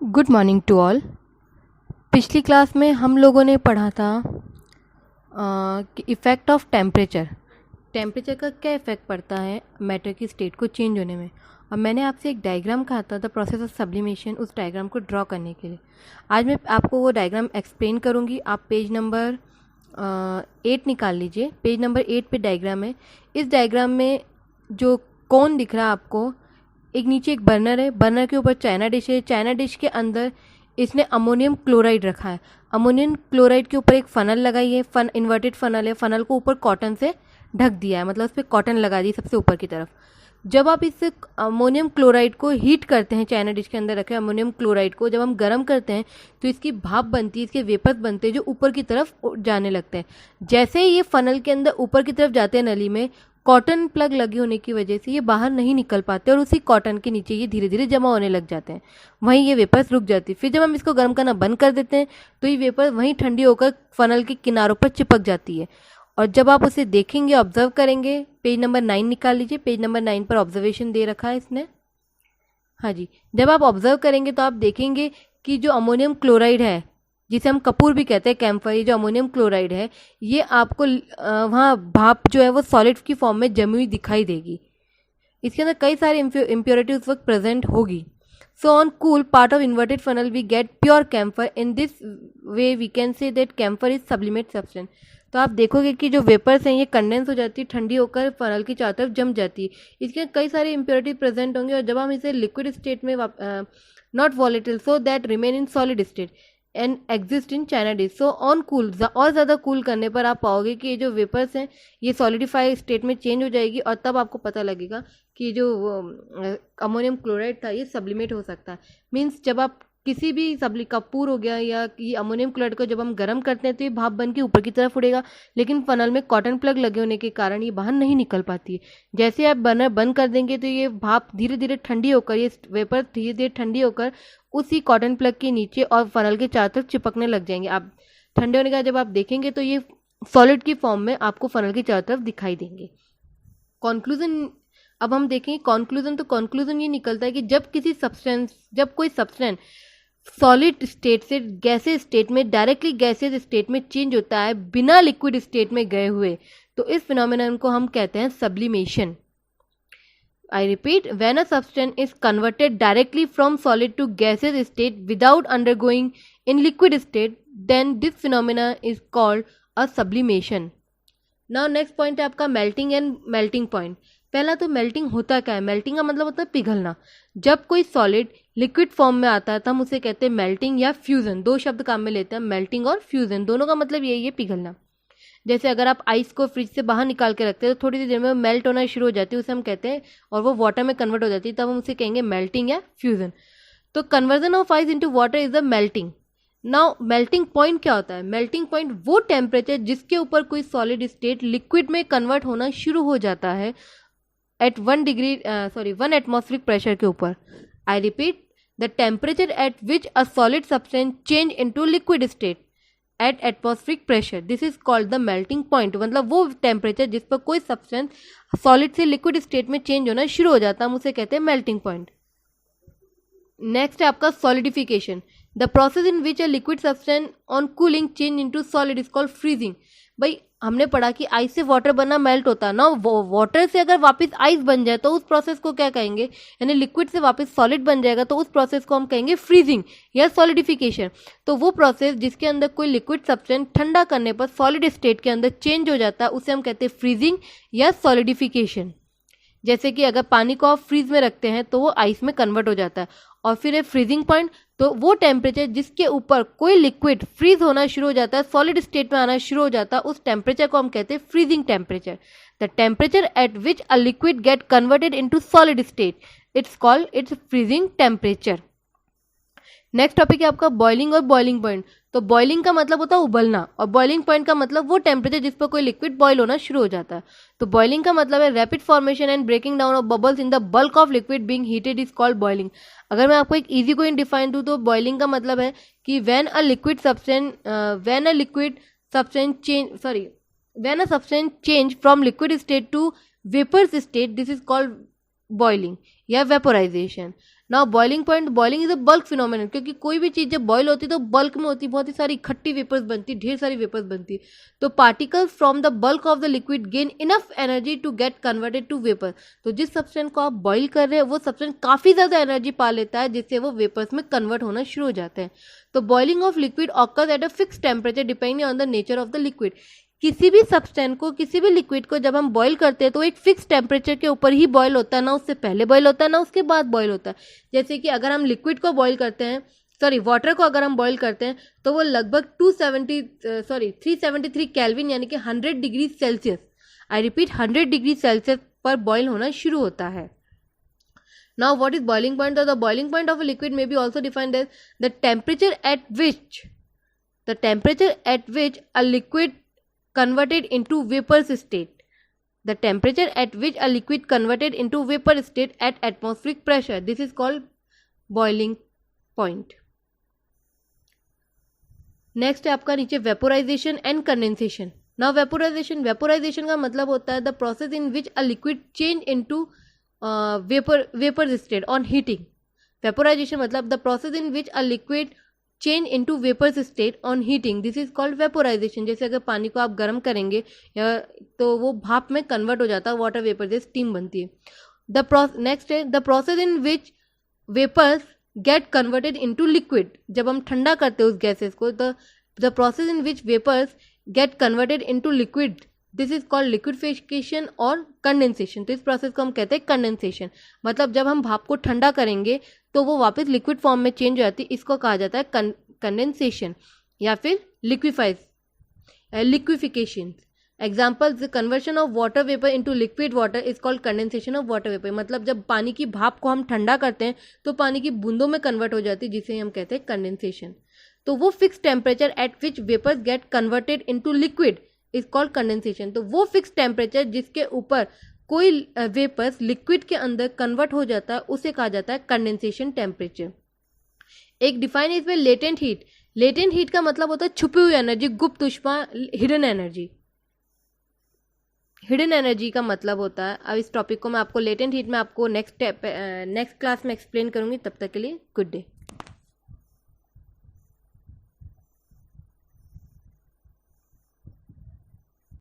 Good morning to all. पिछली class में हम लोगों ने पढ़ा था कि इफ़ेक्ट ऑफ टेम्परेचर। टेम्परेचर का क्या इफ़ेक्ट पड़ता है मैटर की स्टेट को चेंज होने में। और मैंने आपसे एक डायग्राम कहा था द प्रोसेस ऑफ सब्लिमेशन, उस डायग्राम को ड्रॉ करने के लिए। आज मैं आपको वो डायग्राम एक्सप्लेन करूँगी। आप पेज नंबर 8 निकाल लीजिए। पेज नंबर 8 पे डायग्राम है। इस डायग्राम में जो कोन दिख रहा है आपको, एक नीचे एक बर्नर है, बर्नर के ऊपर चाइना डिश है, चाइना डिश के अंदर इसने अमोनियम क्लोराइड रखा है। अमोनियम क्लोराइड के ऊपर एक फनल लगाई है, इन्वर्टेड फनल है। फनल को ऊपर कॉटन से ढक दिया है, मतलब उस पर कॉटन लगा दी सबसे ऊपर की तरफ। जब आप इस अमोनियम क्लोराइड को हीट करते हैं, चाइना डिश के अंदर रखे अमोनियम क्लोराइड को जब हम गर्म करते हैं तो इसकी भाप बनती है, इसके वेपर्स बनते हैं जो ऊपर की तरफ जाने लगते हैं। जैसे ही ये फनल के अंदर ऊपर की तरफ जाते हैं नली में, कॉटन प्लग लगे होने की वजह से ये बाहर नहीं निकल पाते और उसी कॉटन के नीचे ये धीरे धीरे जमा होने लग जाते हैं। वहीं ये वेपर्स रुक जाती है। फिर जब हम इसको गर्म करना बंद कर देते हैं तो ये वेपर वहीं ठंडी होकर फनल के किनारों पर चिपक जाती है। और जब आप उसे देखेंगे, ऑब्जर्व करेंगे, पेज नंबर 9 निकाल लीजिए। पेज नंबर 9 पर ऑब्जर्वेशन दे रखा है इसने। हाँ जी, जब आप ऑब्जर्व करेंगे तो आप देखेंगे कि जो अमोनियम क्लोराइड है, जिसे हम कपूर भी कहते हैं, कैम्फर, ये जो अमोनियम क्लोराइड है, ये आपको वहाँ भाप जो है वो सॉलिड की फॉर्म में जमी हुई दिखाई देगी। इसके अंदर कई सारी इम्प्योरिटी उस वक्त प्रेजेंट होगी। So on cool part of inverted funnel we get pure camphor. In this way we can say that camphor is sublimate substance. तो आप देखोगे कि जो वेपर्स हैं ये कंडेंस हो जाती है, ठंडी होकर फनल की चारों तरफ जम जाती है। इसके कई सारे इम्प्योरिटी प्रेजेंट होंगे और जब हम इसे लिक्विड स्टेट में not volatile so that remain in solid state and exist in china dish. So on cool, और ज़्यादा कूल करने पर आप पाओगे कि ये जो वेपर्स हैं ये सॉलिडिफाई स्टेट में चेंज हो जाएगी और तब आपको पता लगेगा कि जो अमोनियम क्लोराइड था ये सब्लिमेट हो सकता है। मीन्स जब आप किसी भी कपूर हो गया या कि अमोनियम क्लोराइड को जब हम गर्म करते हैं तो ये भाप बन के ऊपर की तरफ उड़ेगा, लेकिन फनल में कॉटन प्लग लगे होने के कारण ये बाहर नहीं निकल पाती है। जैसे आप बर्नर बंद कर देंगे तो ये भाप धीरे धीरे ठंडी होकर, ये वेपर धीरे धीरे ठंडी होकर उसी कॉटन प्लग के नीचे और फनल के चारों तरफ चिपकने लग जाएंगे। आप ठंडे होने का जब आप देखेंगे तो ये सॉलिड की फॉर्म में आपको फनल के चारों तरफ दिखाई देंगे। कॉन्क्लूजन अब हम देखें कॉन्क्लूजन, तो कॉन्क्लूजन ये निकलता है कि जब कोई सब्सटेंस सॉलिड स्टेट से गैसेज स्टेट में, डायरेक्टली गैसेज स्टेट में चेंज होता है बिना लिक्विड स्टेट में गए हुए, तो इस फिनोमेनन को हम कहते हैं sublimation. I repeat, when a substance is converted directly from solid to gaseous state without undergoing in liquid state, then this phenomena is called a sublimation. Now next point है आपका melting and melting point. पहला तो melting होता क्या है? Melting का मतलब होता है पिघलना। जब कोई सॉलिड लिक्विड फॉर्म में आता है तो हम उसे कहते हैं मेल्टिंग या फ्यूजन। दो शब्द काम में लेते हैं, मेल्टिंग और फ्यूजन, दोनों का मतलब यही है, पिघलना। जैसे अगर आप आइस को फ्रिज से बाहर निकाल के रखते हैं तो थोड़ी सी देर में मेल्ट होना शुरू हो जाती है, उसे हम कहते हैं, और वो वाटर में कन्वर्ट हो जाती है, तब हम उसे कहेंगे मेल्टिंग या फ्यूजन। तो conversion of ice into water is the melting. Now melting point क्या होता है? मेल्टिंग पॉइंट वो टेम्परेचर जिसके ऊपर कोई सॉलिड स्टेट लिक्विड में कन्वर्ट होना शुरू हो जाता है एट 1 एटमॉस्फेरिक प्रेशर के ऊपर। I repeat, the temperature at which a solid substance change into liquid state at atmospheric pressure, this is called the melting point. मतलब वो टेम्परेचर जिस पर कोई सब्सटेंस सॉलिड से लिक्विड स्टेट में चेंज होना शुरू हो जाता है, हम उसे कहते हैं मेल्टिंग पॉइंट। नेक्स्ट है आपका solidification. The process in which a liquid substance on cooling change into solid is called freezing. भाई हमने पढ़ा कि आइस से वाटर बनना मेल्ट होता है ना, वाटर से अगर वापस आइस बन जाए तो उस प्रोसेस को क्या कहेंगे? यानी लिक्विड से वापस सॉलिड बन जाएगा तो उस प्रोसेस को हम कहेंगे फ्रीजिंग या सॉलिडिफिकेशन। तो वो प्रोसेस जिसके अंदर कोई लिक्विड सब्सटेंस ठंडा करने पर सॉलिड स्टेट के अंदर चेंज हो जाता है, उसे हम कहते हैं फ्रीजिंग या सॉलिडिफिकेशन। जैसे कि अगर पानी को आप फ्रीज में रखते हैं तो वो आइस में कन्वर्ट हो जाता है। और फिर है फ्रीजिंग पॉइंट, तो वो टेम्परेचर जिसके ऊपर कोई लिक्विड फ्रीज होना शुरू हो जाता है, सॉलिड स्टेट में आना शुरू हो जाता है, उस टेम्परेचर को हम कहते हैं freezing temperature. The temperature at which a liquid gate converted into solid state, it's called its freezing temperature. Next topic है आपका बॉइलिंग और बॉइलिंग पॉइंट। तो बॉइलिंग का मतलब होता है उबलना और बॉइलिंग पॉइंट का मतलब वो टेम्परेचर जिस पर कोई लिक्विड बॉयल होना शुरू हो जाता है। तो बॉइलिंग का मतलब है rapid formation and breaking down of bubbles in the bulk of liquid being heated is called boiling. अगर मैं आपको एक इजी गोइंग डिफाइन दूं तो बॉइलिंग का मतलब है कि when a substance change from liquid state to vaporous state, this is called boiling या vaporization. Now boiling point, boiling is a bulk phenomenon, क्योंकि कोई भी चीज़ जब बॉयल होती है तो बल्क में होती है, बहुत ही सारी इकट्ठी वेपर्स बनती है, ढेर सारी वेपर्स बनती है। तो particles from the bulk of the liquid gain enough energy to get converted to vapour. तो जिस सब्सटेंस को आप बॉयल कर रहे हैं वो सब्सटेंस काफ़ी ज़्यादा एनर्जी पा लेता है, जिससे वो वेपर्स में कन्वर्ट होना शुरू हो जाते हैं। तो boiling of liquid occurs at a fix temperature depending on the nature of the liquid. किसी भी सब्सटेंस को, किसी भी लिक्विड को जब हम बॉईल करते हैं तो एक फिक्स टेम्परेचर के ऊपर ही बॉईल होता है, ना उससे पहले बॉईल होता है ना उसके बाद बॉईल होता है। जैसे कि अगर हम लिक्विड को बॉईल करते हैं, वाटर को अगर हम बॉईल करते हैं तो वो लगभग 373 केल्विन यानी कि 100 degree Celsius, I repeat 100 degree Celsius पर बॉईल होना शुरू होता है। Now what is boiling point? The boiling point of a liquid may be also defined as the temperature at which a liquid converted into vapor state, the temperature at which a liquid converted into vapor state at atmospheric pressure, this is called boiling point. Next है आपका नीचे vaporisation and condensation. Now vaporisation का मतलब होता है the process in which a liquid change into vapour state on heating. Vaporisation मतलब the process in which a liquid change into vapours state on heating, this is called vaporisation. जैसे अगर पानी को आप गर्म करेंगे या तो वो भाप में कन्वर्ट हो जाता है, वाटर वेपर जैसे स्टीम बनती है। नेक्स्ट है the process in which vapours get converted into liquid. जब हम ठंडा करते हैं उस गैसेस को, the process in which vapours get converted into liquid, this is called liquidification और कंडेंसेशन। तो इस प्रोसेस को हम कहते हैं कंडेंसेशन। मतलब जब हम भाप को ठंडा करेंगे तो वो वापस लिक्विड फॉर्म में चेंज हो जाती है, इसको कहा जाता है कंडेंसेशन या फिर liquefaction. Example, the conversion of water vapour into liquid water is called condensation of water vapour. मतलब जब पानी की भाप को हम ठंडा करते हैं तो पानी की बूंदों में कन्वर्ट हो जाती है, जिसे हम कहते हैं कंडेंसेशन। तो वो fix temperature at which vapours get converted into liquid is called condensation. तो वो फिक्स टेम्परेचर जिसके ऊपर कोई वेपर्स लिक्विड के अंदर कन्वर्ट हो जाता है उसे कहा जाता है कंडेंसेशन टेम्परेचर। एक डिफाइन इज में लेटेंट हीट। लेटेंट हीट का मतलब होता है छुपी हुई एनर्जी, गुप्त ऊष्मा, हिडन एनर्जी। हिडन एनर्जी का मतलब होता है, अब इस टॉपिक को मैं आपको लेटेंट हीट में आपको नेक्स्ट क्लास में एक्सप्लेन करूंगी। तब तक के लिए गुड डे।